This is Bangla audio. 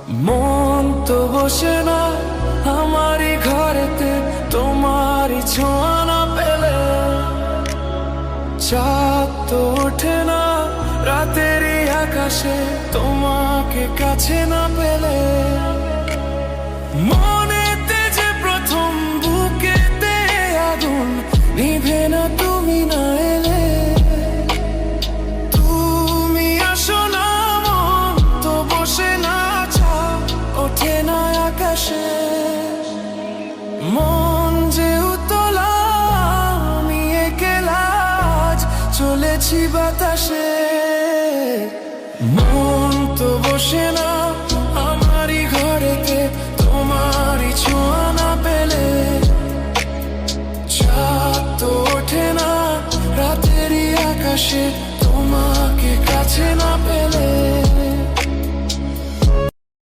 মন তো বসে না আমারই ঘরেতে তোমারই ছোঁয়া না পেলে, চাঁদ তো ওঠে না রাতেরই আকাশে তোমাকে কাছে না পেলে। মনেতে যে প্রথম বুকেতে আগুন নিভে না তুমি না এলে, তুমি আসো না মন তো বসে না চাঁদ ওঠে না আকাশে। মন যে উতলা আমি একলা আজ চলেছি বাতাসে।